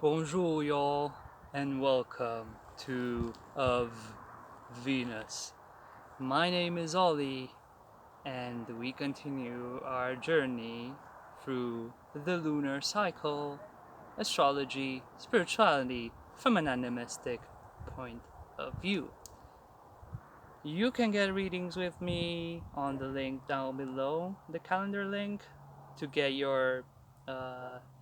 Bonjour, y'all, and welcome to Of Venus. My name is Ollie, and we continue our journey through the lunar cycle, astrology, spirituality from an animistic point of view. You can get readings with me on the link down below, the calendar link, to get your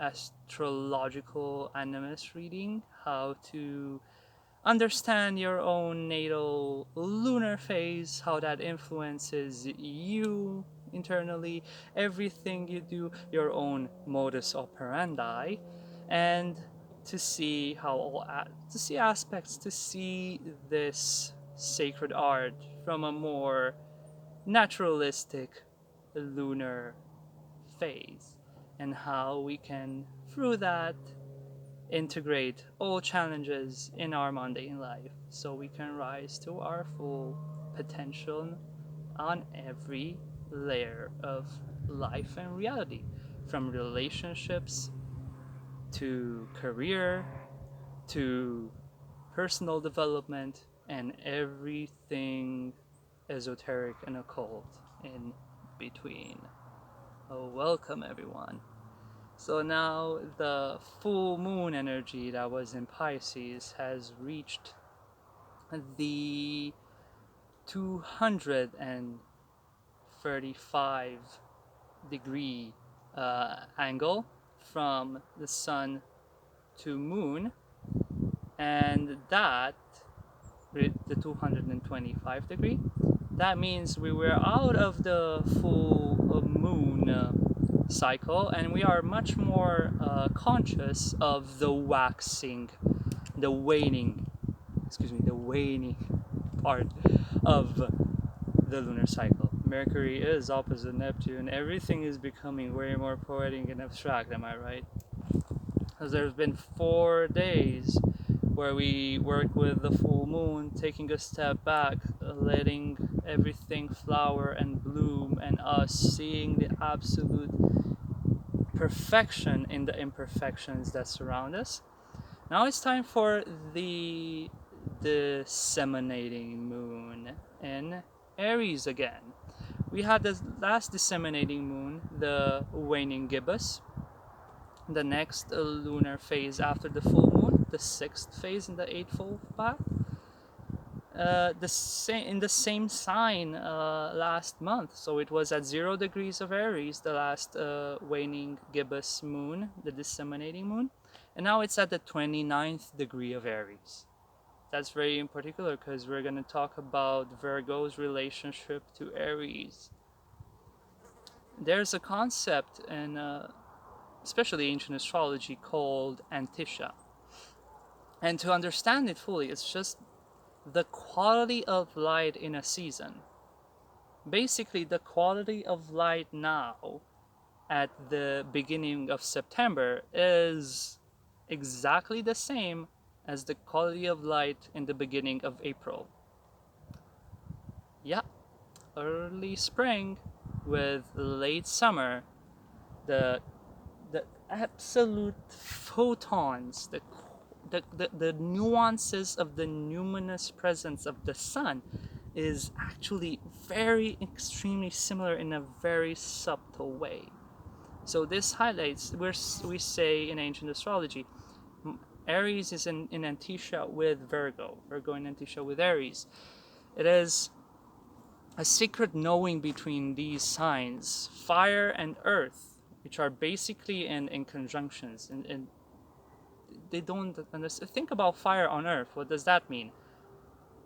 astrological animist reading, how to understand your own natal lunar phase, how that influences you internally, everything you do, your own modus operandi, and to see to see aspects, to see this sacred art from a more naturalistic lunar phase, and how we can through that integrate all challenges in our mundane life so we can rise to our full potential on every layer of life and reality, from relationships to career to personal development and everything esoteric and occult in between. Oh, welcome everyone. So now the full moon energy that was in Pisces has reached the 235-degree angle from the sun to moon, and that the 225 degree, that means we were out of the full moon cycle, and we are much more conscious of the waxing, the waning, the waning part of the lunar cycle. Mercury is opposite Neptune. Everything is becoming way more poetic and abstract, am I right? Because there's been 4 days where we work with the full moon, taking a step back, letting everything flower and bloom, and us seeing the absolute perfection in the imperfections that surround us. Now it's time for the disseminating moon in Aries again. We had the last disseminating moon, the waning gibbous, the next lunar phase after the full moon, the sixth phase in the eightfold path. In the same sign last month, so it was at 0 degrees of Aries, the last waning gibbous moon, the disseminating moon, and now it's at the 29th degree of Aries. That's very in particular because we're going to talk about Virgo's relationship to Aries. There's a concept in especially ancient astrology called antisha, and to understand it fully, it's just the quality of light in a season. Basically, the quality of light now at the beginning of September is exactly the same as the quality of light in the beginning of April. Yeah, early spring with late summer, the the absolute photons, the nuances of the numinous presence of the sun is actually very extremely similar in a very subtle way. So this highlights, we say in ancient astrology, Aries is in Antisha with Virgo, Virgo in Antisha with Aries. It is a secret knowing between these signs, fire and earth, which are basically in conjunctions, and they don't understand. Think about fire on earth. What does that mean?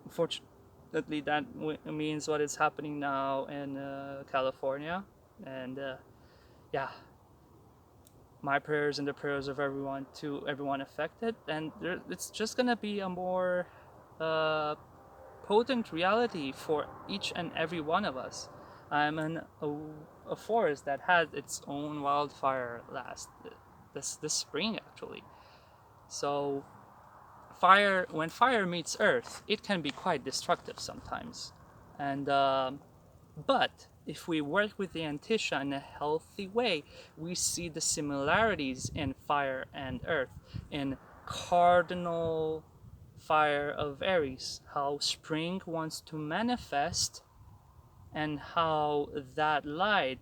Unfortunately, that means what is happening now in California, and yeah, my prayers and the prayers of everyone to everyone affected, and it's just gonna be a more uh, potent reality for each and every one of us. I'm in a forest that had its own wildfire this spring actually. So when fire meets earth, it can be quite destructive sometimes, and but if we work with the Antisha in a healthy way, we see the similarities in fire and earth, in cardinal fire of Aries, how spring wants to manifest and how that light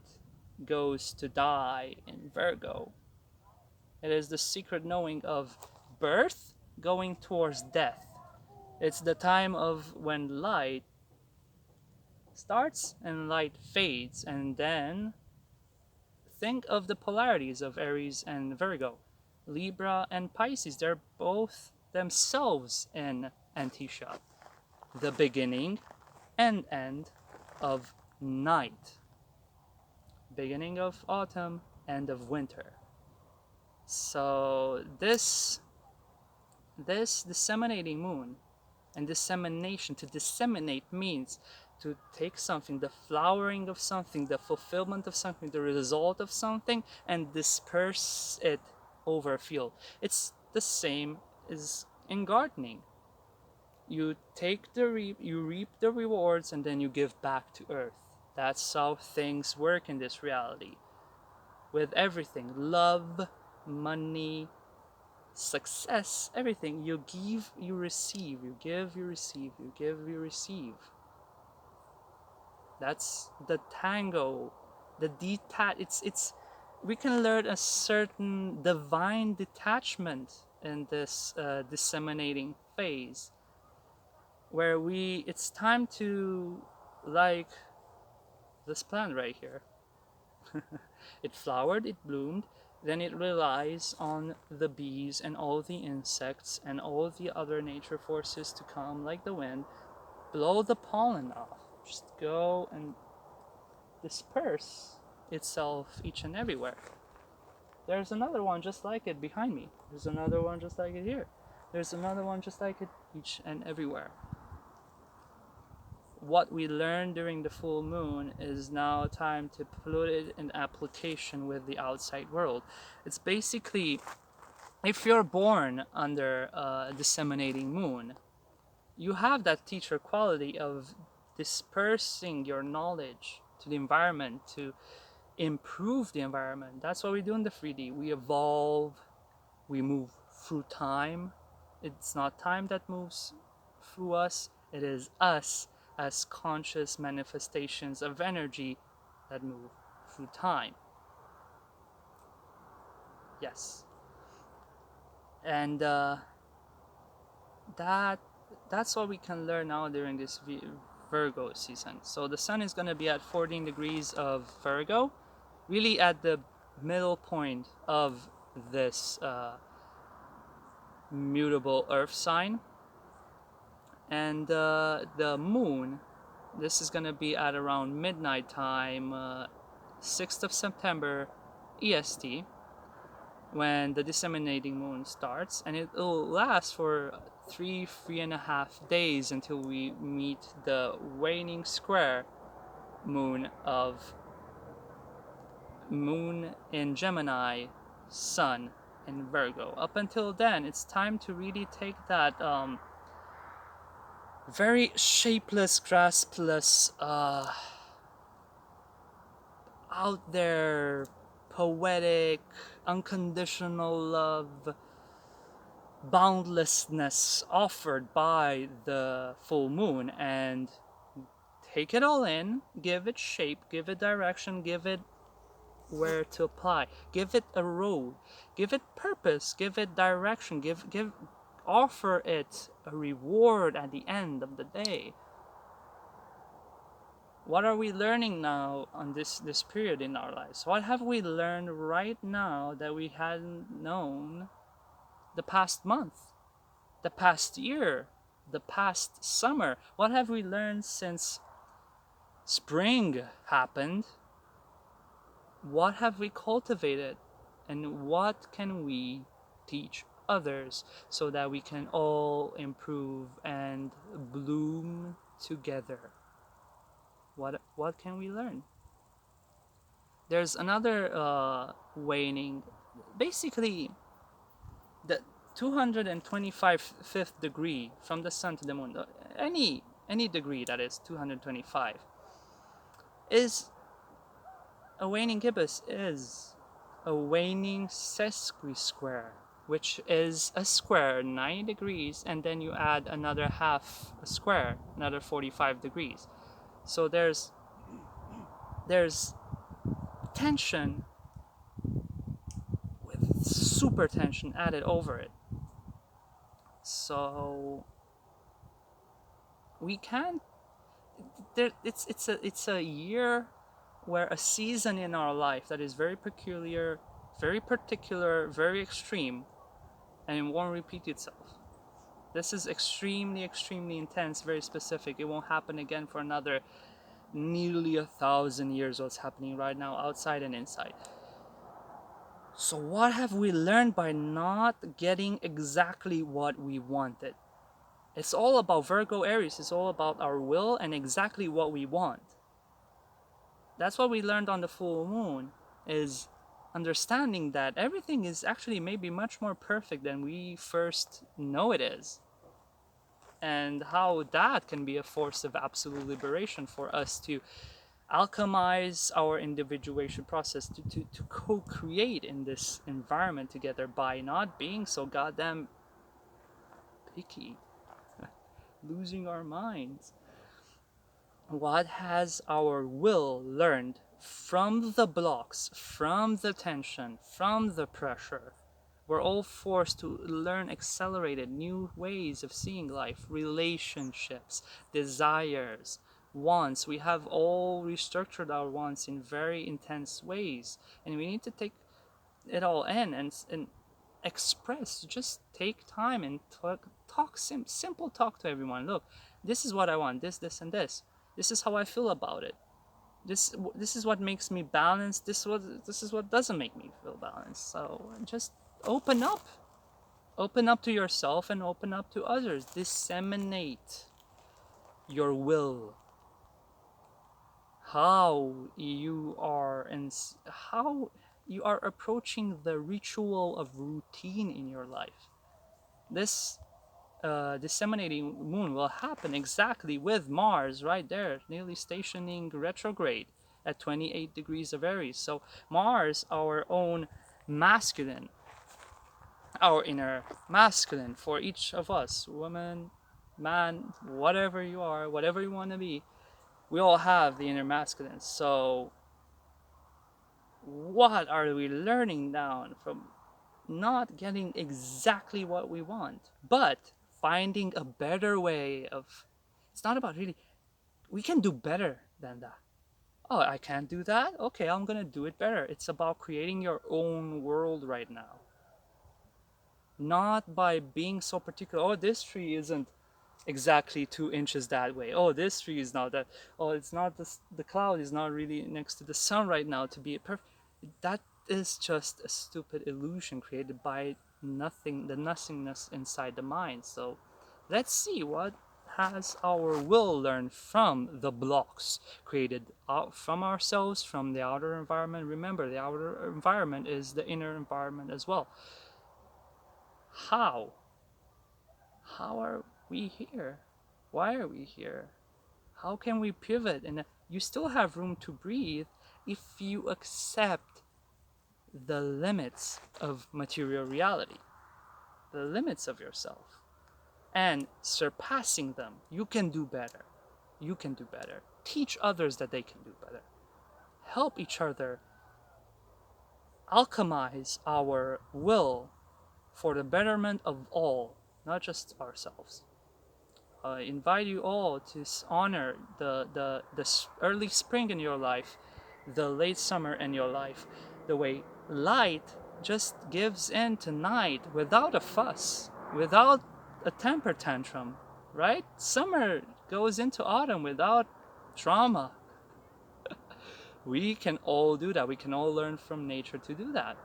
goes to die in Virgo. It is the secret knowing of birth going towards death. It's the time of when light starts and light fades, and then think of the polarities of Aries and Virgo. Libra and Pisces, they're both themselves in Antisha, the beginning and end of night, beginning of autumn, end of winter. So this disseminating moon, and dissemination, to disseminate means to take something, the flowering of something, the fulfillment of something, the result of something, and disperse it over a field. It's the same as in gardening. You take you reap the rewards, and then you give back to earth. That's how things work in this reality. With everything, love, money, success, everything, you give, you receive, you give, you receive, you give, you receive. That's the tango, the it's we can learn a certain divine detachment in this disseminating phase, where it's time to, like this plant right here. It flowered, it bloomed, then it relies on the bees and all the insects and all the other nature forces to come, like the wind, blow the pollen off, just go and disperse itself each and everywhere. There's another one just like it behind me. There's another one just like it here. There's another one just like it each and everywhere. What we learned during the full moon is now time to put it in application with the outside world. It's basically, if you're born under a disseminating moon, you have that teacher quality of dispersing your knowledge to the environment to improve the environment. That's what we do in the 3D. We evolve, we move through time. It's not time that moves through us, it is us as conscious manifestations of energy that move through time. Yes. And that's what we can learn now during this Virgo season. So the sun is going to be at 14 degrees of Virgo, really at the middle point of this mutable earth sign. And the moon, this is going to be at around midnight time, 6th of September EST, when the disseminating moon starts, and it will last for three and a half days until we meet the waning square moon of moon in Gemini, sun in Virgo. Up until then, it's time to really take that very shapeless, graspless, out there, poetic, unconditional love, boundlessness offered by the full moon, and take it all in, give it shape, give it direction, give it where to apply, give it a road, give it purpose, give it direction, offer it a reward at the end of the day. What are we learning now on this period in our lives? What have we learned right now that we hadn't known the past month, the past year, the past summer? What have we learned since spring happened? What have we cultivated? And what can we teach others so that we can all improve and bloom together? What can we learn? There's another waning, basically the 225th degree from the sun to the moon, any degree that is 225, is A waning gibbous is a waning sesqui-square, which is a square 90 degrees, and then you add another half a square, another 45 degrees. So there's tension with super tension added over it. So we can't. It's a year where a season in our life that is very peculiar, very particular, very extreme, and it won't repeat itself. This is extremely, extremely intense, very specific. It won't happen again for another nearly 1,000 years. What's happening right now, outside and inside. So what have we learned by not getting exactly what we wanted? It's all about Virgo Aries. It's all about our will and exactly what we want. That's what we learned on the full moon, is understanding that everything is actually maybe much more perfect than we first know it is. And how that can be a force of absolute liberation for us to alchemize our individuation process, to co-create in this environment together by not being so goddamn picky, losing our minds. What has our will learned from the blocks, from the tension, from the pressure? We're all forced to learn accelerated new ways of seeing life, relationships, desires, wants. We have all restructured our wants in very intense ways, and we need to take it all in and express. Just take time and simple talk to everyone. Look, this is what I want, this and this is how I feel about it. This is what makes me balanced. This is what doesn't make me feel balanced. So just open up. Open up to yourself and open up to others. Disseminate your will. How you are and how you are approaching the ritual of routine in your life. This disseminating moon will happen exactly with Mars right there, nearly stationing retrograde at 28 degrees of Aries. So Mars, our own masculine, our inner masculine for each of us, woman, man, whatever you are, whatever you want to be, we all have the inner masculine. So what are we learning now from not getting exactly what we want, but finding a better way of. It's not about really, we can do better than that. Oh, I can't do that? Okay, I'm gonna do it better. It's about creating your own world right now. Not by being so particular. Oh, this tree isn't exactly 2 inches that way. Oh, this tree is not that. Oh, it's not this. The cloud is not really next to the sun right now to be perfect. That is just a stupid illusion created by nothing, the nothingness inside the mind. So, let's see what has our will learned from the blocks created out from ourselves, from the outer environment. Remember, the outer environment is the inner environment as well. How? How are we here? Why are we here? How can we pivot? And you still have room to breathe if you accept the limits of material reality, the limits of yourself, and surpassing them. You can do better. You can do better. Teach others that they can do better. Help each other alchemize our will for the betterment of all, not just ourselves. I invite you all to honor the early spring in your life, the late summer in your life, the way light just gives in to night without a fuss, without a temper tantrum, right? Summer goes into autumn without drama. We can all do that. We can all learn from nature to do that.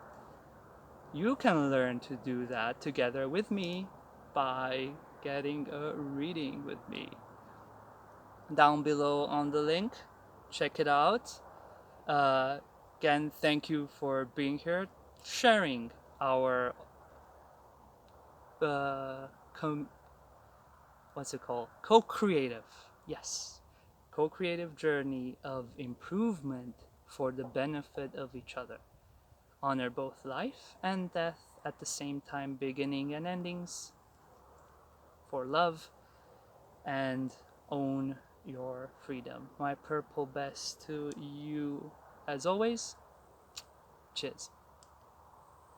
You can learn to do that together with me by getting a reading with me. Down below on the link, check it out. Again, thank you for being here, sharing our uh, what's it called? Co-creative, yes, co-creative journey of improvement for the benefit of each other. Honor both life and death at the same time, beginning and endings for love, and own your freedom. My purple best to you as always. Cheers.